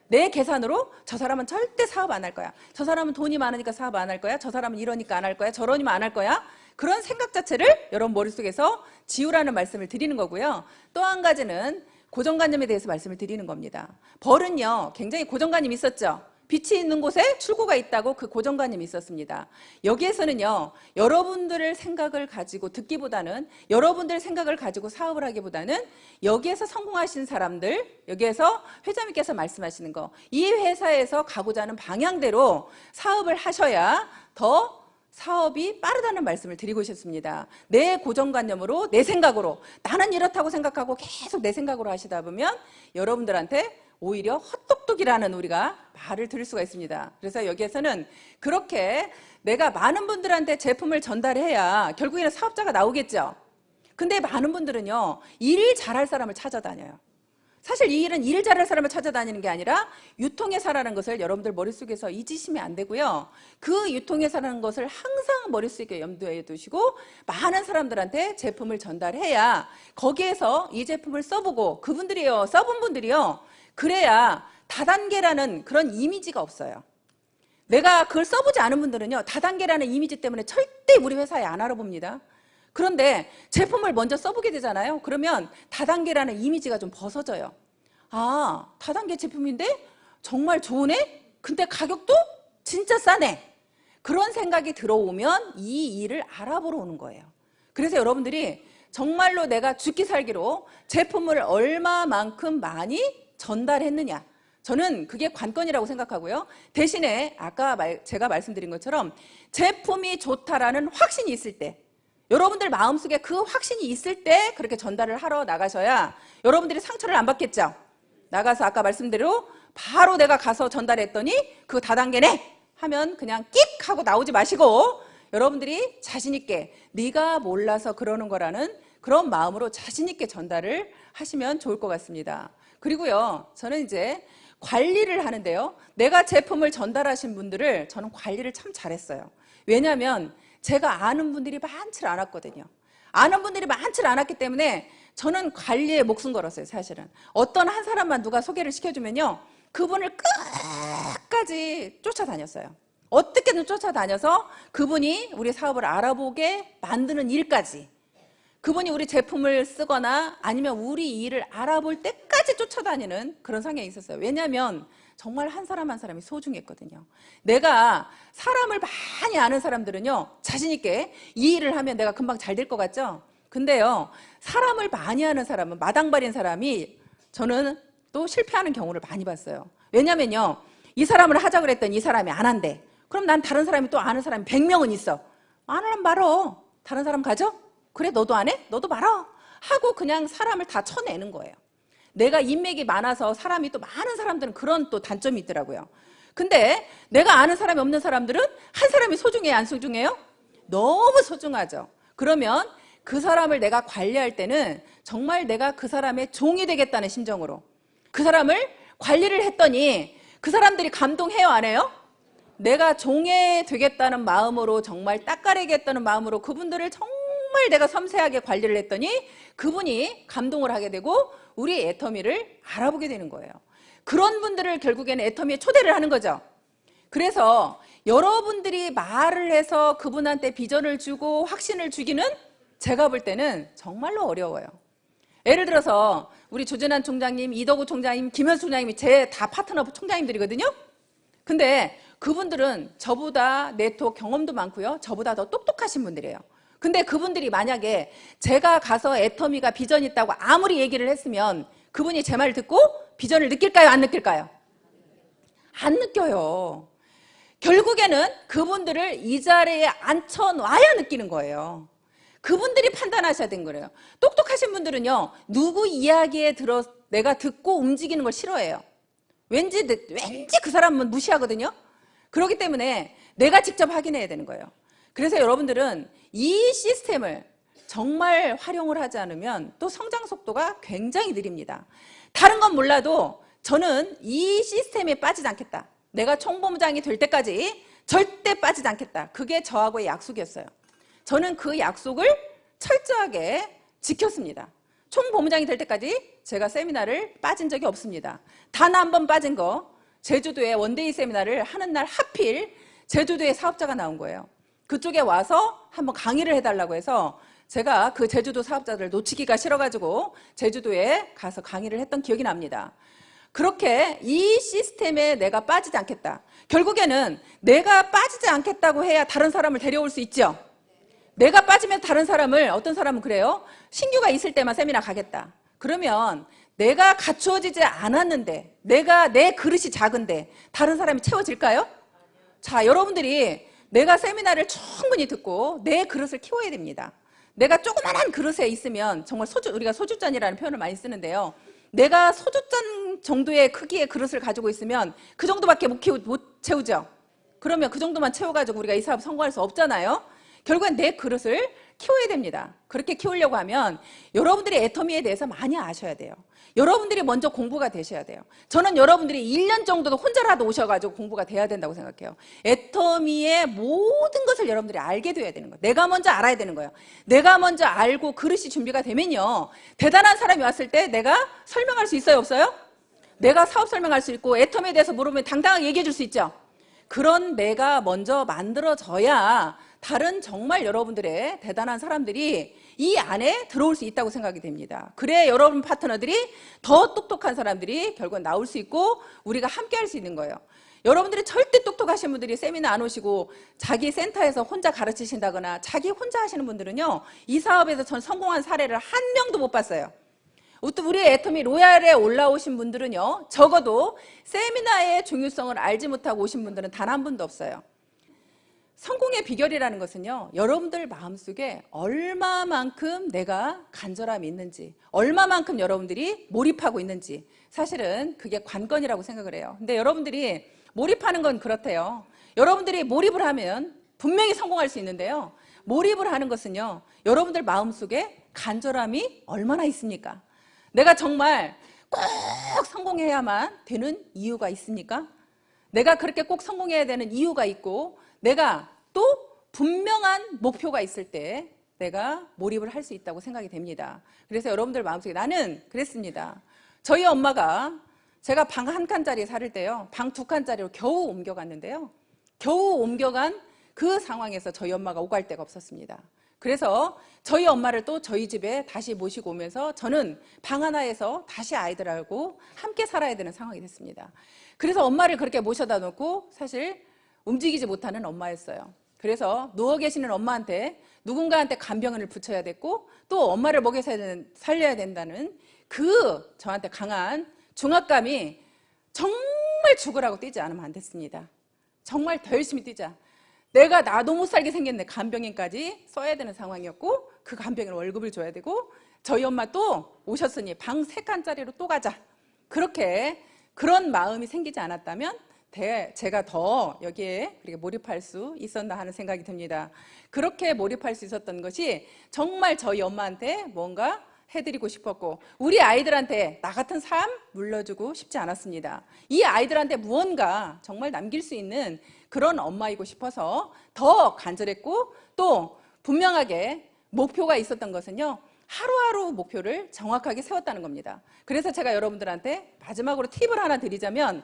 내 계산으로 저 사람은 절대 사업 안 할 거야. 저 사람은 돈이 많으니까 사업 안 할 거야. 저 사람은 이러니까 안 할 거야. 저러니까 안 할 거야. 그런 생각 자체를 여러분 머릿속에서 지우라는 말씀을 드리는 거고요. 또 한 가지는 고정관념에 대해서 말씀을 드리는 겁니다. 벌은요 굉장히 고정관념이 있었죠. 빛이 있는 곳에 출구가 있다고 그 고정관념이 있었습니다. 여기에서는요, 여러분들의 생각을 가지고 듣기보다는, 여러분들의 생각을 가지고 사업을 하기보다는 여기에서 성공하신 사람들, 여기에서 회장님께서 말씀하시는 거, 이 회사에서 가고자 하는 방향대로 사업을 하셔야 더 사업이 빠르다는 말씀을 드리고 싶습니다. 내 고정관념으로, 내 생각으로, 나는 이렇다고 생각하고 계속 내 생각으로 하시다 보면 여러분들한테 오히려 헛똑똑이라는 우리가 말을 들을 수가 있습니다. 그래서 여기에서는 그렇게 내가 많은 분들한테 제품을 전달해야 결국에는 사업자가 나오겠죠. 근데 많은 분들은요, 일 잘할 사람을 찾아다녀요. 사실 이 일은 일 잘할 사람을 찾아다니는 게 아니라 유통회사라는 것을 여러분들 머릿속에서 잊으시면 안 되고요. 그 유통회사라는 것을 항상 머릿속에 염두에 두시고 많은 사람들한테 제품을 전달해야 거기에서 이 제품을 써보고 그분들이요, 써본 분들이요, 그래야 다단계라는 그런 이미지가 없어요. 내가 그걸 써보지 않은 분들은요, 다단계라는 이미지 때문에 절대 우리 회사에 안 알아봅니다. 그런데 제품을 먼저 써보게 되잖아요. 그러면 다단계라는 이미지가 좀 벗어져요. 아, 다단계 제품인데 정말 좋으네? 근데 가격도 진짜 싸네. 그런 생각이 들어오면 이 일을 알아보러 오는 거예요. 그래서 여러분들이 정말로 내가 죽기 살기로 제품을 얼마만큼 많이 전달했느냐, 저는 그게 관건이라고 생각하고요. 대신에 아까 제가 말씀드린 것처럼 제품이 좋다라는 확신이 있을 때, 여러분들 마음속에 그 확신이 있을 때 그렇게 전달을 하러 나가셔야 여러분들이 상처를 안 받겠죠. 나가서 아까 말씀대로 바로 내가 가서 전달했더니 그거 다단계네 하면 그냥 끽 하고 나오지 마시고 여러분들이 자신 있게 네가 몰라서 그러는 거라는 그런 마음으로 자신 있게 전달을 하시면 좋을 것 같습니다. 그리고요, 저는 이제 관리를 하는데요, 내가 제품을 전달하신 분들을 저는 관리를 참 잘했어요. 왜냐하면 제가 아는 분들이 많지 않았거든요. 아는 분들이 많지 않았기 때문에 저는 관리에 목숨 걸었어요, 사실은. 어떤 한 사람만 누가 소개를 시켜주면요, 그분을 끝까지 쫓아다녔어요. 어떻게든 쫓아다녀서 그분이 우리 사업을 알아보게 만드는 일까지, 그분이 우리 제품을 쓰거나 아니면 우리 일을 알아볼 때까지 쫓아다니는 그런 성향이 있었어요. 왜냐하면 정말 한 사람 한 사람이 소중했거든요. 내가 사람을 많이 아는 사람들은요, 자신 있게 이 일을 하면 내가 금방 잘 될 것 같죠? 근데요, 사람을 많이 아는 사람은, 마당발인 사람이 저는 또 실패하는 경우를 많이 봤어요. 왜냐면요, 이 사람을 하자 그랬더니 이 사람이 안 한대. 그럼 난 다른 사람이 또 아는 사람이 100명은 있어. 안 하면 말어. 다른 사람 가져? 그래, 너도 안 해? 너도 말어. 하고 그냥 사람을 다 쳐내는 거예요. 내가 인맥이 많아서 사람이 또 많은 사람들은 그런 또 단점이 있더라고요. 근데 내가 아는 사람이 없는 사람들은 한 사람이 소중해요, 안 소중해요? 너무 소중하죠. 그러면 그 사람을 내가 관리할 때는 정말 내가 그 사람의 종이 되겠다는 심정으로 그 사람을 관리를 했더니 그 사람들이 감동해요, 안 해요? 내가 종이 되겠다는 마음으로, 정말 닦아내겠다는 마음으로 그분들을 정말 내가 섬세하게 관리를 했더니 그분이 감동을 하게 되고 우리 애터미를 알아보게 되는 거예요. 그런 분들을 결국에는 애터미에 초대를 하는 거죠. 그래서 여러분들이 말을 해서 그분한테 비전을 주고 확신을 주기는 제가 볼 때는 정말로 어려워요. 예를 들어서 우리 조진환 총장님, 이덕우 총장님, 김현수 총장님이 제 다 파트너 총장님들이거든요. 근데 그분들은 저보다 네트워크 경험도 많고요, 저보다 더 똑똑하신 분들이에요. 근데 그분들이 만약에 제가 가서 애터미가 비전이 있다고 아무리 얘기를 했으면 그분이 제 말을 듣고 비전을 느낄까요, 안 느낄까요? 안 느껴요. 결국에는 그분들을 이 자리에 앉혀놔야 느끼는 거예요. 그분들이 판단하셔야 되는 거예요. 똑똑하신 분들은요, 누구 이야기에 들어 내가 듣고 움직이는 걸 싫어해요. 왠지 그 사람은 무시하거든요. 그렇기 때문에 내가 직접 확인해야 되는 거예요. 그래서 여러분들은 이 시스템을 정말 활용을 하지 않으면 또 성장 속도가 굉장히 느립니다. 다른 건 몰라도 저는 이 시스템에 빠지지 않겠다. 내가 총본부장이 될 때까지 절대 빠지지 않겠다. 그게 저하고의 약속이었어요. 저는 그 약속을 철저하게 지켰습니다. 총본부장이 될 때까지 제가 세미나를 빠진 적이 없습니다. 단 한 번 빠진 거, 제주도에 원데이 세미나를 하는 날 하필 제주도에 사업자가 나온 거예요. 그쪽에 와서 한번 강의를 해달라고 해서 제가 그 제주도 사업자들을 놓치기가 싫어가지고 제주도에 가서 강의를 했던 기억이 납니다. 그렇게 이 시스템에 내가 빠지지 않겠다. 결국에는 내가 빠지지 않겠다고 해야 다른 사람을 데려올 수 있죠. 내가 빠지면 다른 사람을, 어떤 사람은 그래요. 신규가 있을 때만 세미나 가겠다. 그러면 내가 갖추어지지 않았는데, 내 그릇이 작은데 다른 사람이 채워질까요? 자, 여러분들이 내가 세미나를 충분히 듣고 내 그릇을 키워야 됩니다. 내가 조그만한 그릇에 있으면 정말 우리가 소주잔이라는 표현을 많이 쓰는데요. 내가 소주잔 정도의 크기의 그릇을 가지고 있으면 그 정도밖에 못 채우죠. 그러면 그 정도만 채워가지고 우리가 이 사업 성공할 수 없잖아요. 결국엔 내 그릇을 키워야 됩니다. 그렇게 키우려고 하면 여러분들이 애터미에 대해서 많이 아셔야 돼요. 여러분들이 먼저 공부가 되셔야 돼요. 저는 여러분들이 1년 정도도 혼자라도 오셔가지고 공부가 돼야 된다고 생각해요. 애터미의 모든 것을 여러분들이 알게 돼야 되는 거예요. 내가 먼저 알아야 되는 거예요. 내가 먼저 알고 그릇이 준비가 되면요, 대단한 사람이 왔을 때 내가 설명할 수 있어요, 없어요? 내가 사업 설명할 수 있고 애터미에 대해서 물으면 당당하게 얘기해 줄 수 있죠. 그런 내가 먼저 만들어져야 다른 정말 여러분들의 대단한 사람들이 이 안에 들어올 수 있다고 생각이 됩니다. 그래 여러분 파트너들이 더 똑똑한 사람들이 결국은 나올 수 있고 우리가 함께 할 수 있는 거예요. 여러분들이 절대 똑똑하신 분들이 세미나 안 오시고 자기 센터에서 혼자 가르치신다거나 자기 혼자 하시는 분들은요, 이 사업에서 전 성공한 사례를 한 명도 못 봤어요. 우리 애터미 로얄에 올라오신 분들은요, 적어도 세미나의 중요성을 알지 못하고 오신 분들은 단 한 분도 없어요. 성공의 비결이라는 것은요, 여러분들 마음속에 얼마만큼 내가 간절함이 있는지, 얼마만큼 여러분들이 몰입하고 있는지, 사실은 그게 관건이라고 생각을 해요. 근데 여러분들이 몰입하는 건 그렇대요. 여러분들이 몰입을 하면 분명히 성공할 수 있는데요, 몰입을 하는 것은요, 여러분들 마음속에 간절함이 얼마나 있습니까? 내가 정말 꼭 성공해야만 되는 이유가 있습니까? 내가 그렇게 꼭 성공해야 되는 이유가 있고, 내가 또 분명한 목표가 있을 때 내가 몰입을 할 수 있다고 생각이 됩니다. 그래서 여러분들 마음속에 나는 그랬습니다. 저희 엄마가 제가 방 한 칸짜리 살을 때요, 방 두 칸짜리로 겨우 옮겨갔는데요. 겨우 옮겨간 그 상황에서 저희 엄마가 오갈 데가 없었습니다. 그래서 저희 엄마를 또 저희 집에 다시 모시고 오면서 저는 방 하나에서 다시 아이들하고 함께 살아야 되는 상황이 됐습니다. 그래서 엄마를 그렇게 모셔다 놓고 사실 움직이지 못하는 엄마였어요. 그래서 누워 계시는 엄마한테 누군가한테 간병을 붙여야 됐고 또 엄마를 먹여 살려야 된다는 그 저한테 강한 중압감이 정말 죽으라고 뛰지 않으면 안 됐습니다. 정말 더 열심히 뛰자. 내가 나도 못 살게 생겼네. 간병인까지 써야 되는 상황이었고 그 간병인 월급을 줘야 되고 저희 엄마 또 오셨으니 방 3칸짜리로 또 가자. 그렇게 그런 마음이 생기지 않았다면 제가 더 여기에 그렇게 몰입할 수 있었나 하는 생각이 듭니다. 그렇게 몰입할 수 있었던 것이 정말 저희 엄마한테 뭔가 해드리고 싶었고 우리 아이들한테 나 같은 삶 물려주고 싶지 않았습니다. 이 아이들한테 무언가 정말 남길 수 있는 그런 엄마이고 싶어서 더 간절했고 또 분명하게 목표가 있었던 것은요, 하루하루 목표를 정확하게 세웠다는 겁니다. 그래서 제가 여러분들한테 마지막으로 팁을 하나 드리자면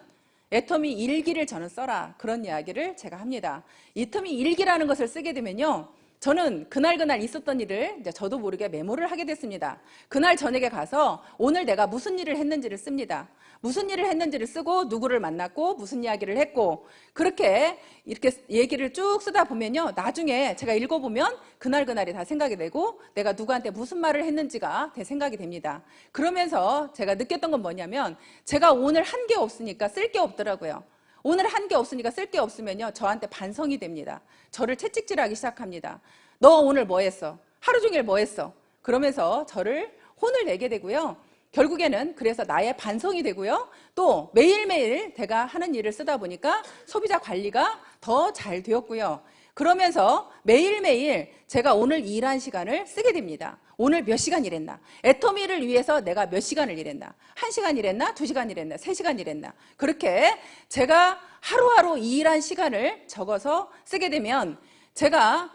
애터미 일기를 저는 써라, 그런 이야기를 제가 합니다. 애터미 일기라는 것을 쓰게 되면요, 저는 그날 있었던 일을 이제 저도 모르게 메모를 하게 됐습니다. 그날 저녁에 가서 오늘 내가 무슨 일을 했는지를 씁니다. 무슨 일을 했는지를 쓰고 누구를 만났고 무슨 이야기를 했고 그렇게 이렇게 얘기를 쭉 쓰다 보면요, 나중에 제가 읽어보면 그날이 다 생각이 되고 내가 누구한테 무슨 말을 했는지가 생각이 됩니다. 그러면서 제가 느꼈던 건 뭐냐면 제가 오늘 한 게 없으니까 쓸 게 없더라고요. 오늘 한 게 없으니까 쓸 게 없으면요, 저한테 반성이 됩니다. 저를 채찍질하기 시작합니다. 너 오늘 뭐 했어? 하루 종일 뭐 했어? 그러면서 저를 혼을 내게 되고요. 결국에는 그래서 나의 반성이 되고요. 또 매일매일 제가 하는 일을 쓰다 보니까 소비자 관리가 더 잘 되었고요. 그러면서 매일매일 제가 오늘 일한 시간을 쓰게 됩니다. 오늘 몇 시간 일했나? 애터미를 위해서 내가 몇 시간을 일했나? 1시간 일했나? 2시간 일했나? 3시간 일했나? 그렇게 제가 하루하루 일한 시간을 적어서 쓰게 되면 제가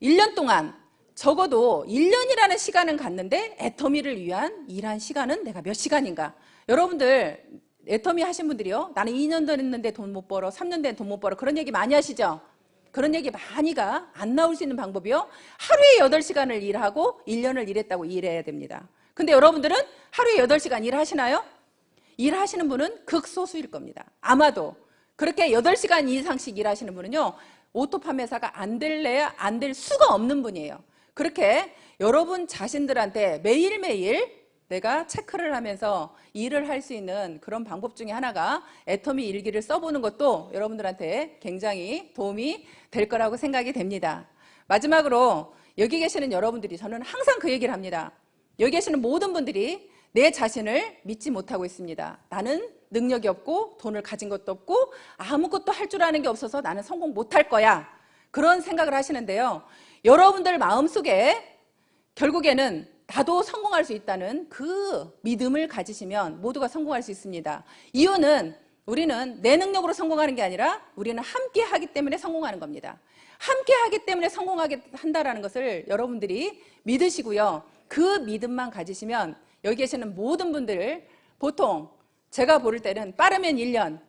1년 동안 적어도 1년이라는 시간은 갔는데 애터미를 위한 일한 시간은 내가 몇 시간인가? 여러분들 애터미 하신 분들이요, 나는 2년 됐는데 돈 못 벌어, 3년 된 돈 못 벌어, 그런 얘기 많이 하시죠? 그런 얘기 많이가 안 나올 수 있는 방법이요, 하루에 8시간을 일하고 1년을 일했다고 일해야 됩니다. 근데 여러분들은 하루에 8시간 일하시나요? 일하시는 분은 극소수일 겁니다. 아마도 그렇게 8시간 이상씩 일하시는 분은요, 오토 판매사가 안 될래야 안 될 수가 없는 분이에요. 그렇게 여러분 자신들한테 매일매일 내가 체크를 하면서 일을 할 수 있는 그런 방법 중에 하나가 애터미 일기를 써보는 것도 여러분들한테 굉장히 도움이 될 거라고 생각이 됩니다. 마지막으로 여기 계시는 여러분들이, 저는 항상 그 얘기를 합니다. 여기 계시는 모든 분들이 내 자신을 믿지 못하고 있습니다. 나는 능력이 없고 돈을 가진 것도 없고 아무것도 할 줄 아는 게 없어서 나는 성공 못할 거야, 그런 생각을 하시는데요, 여러분들 마음속에 결국에는 나도 성공할 수 있다는 그 믿음을 가지시면 모두가 성공할 수 있습니다. 이유는 우리는 내 능력으로 성공하는 게 아니라 우리는 함께 하기 때문에 성공하는 겁니다. 함께 하기 때문에 성공하게 한다는 것을 여러분들이 믿으시고요, 그 믿음만 가지시면 여기 계시는 모든 분들, 보통 제가 볼 때는 빠르면 1년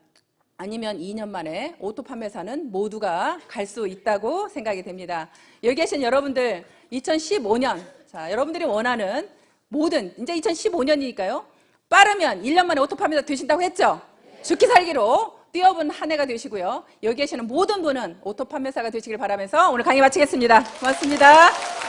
아니면 2년 만에 오토 판매사는 모두가 갈 수 있다고 생각이 됩니다. 여기 계신 여러분들 2015년, 자, 여러분들이 원하는 모든, 이제 2015년이니까요, 빠르면 1년 만에 오토 판매사 되신다고 했죠? 죽기 살기로 뛰어본 한 해가 되시고요, 여기 계시는 모든 분은 오토 판매사가 되시길 바라면서 오늘 강의 마치겠습니다. 고맙습니다.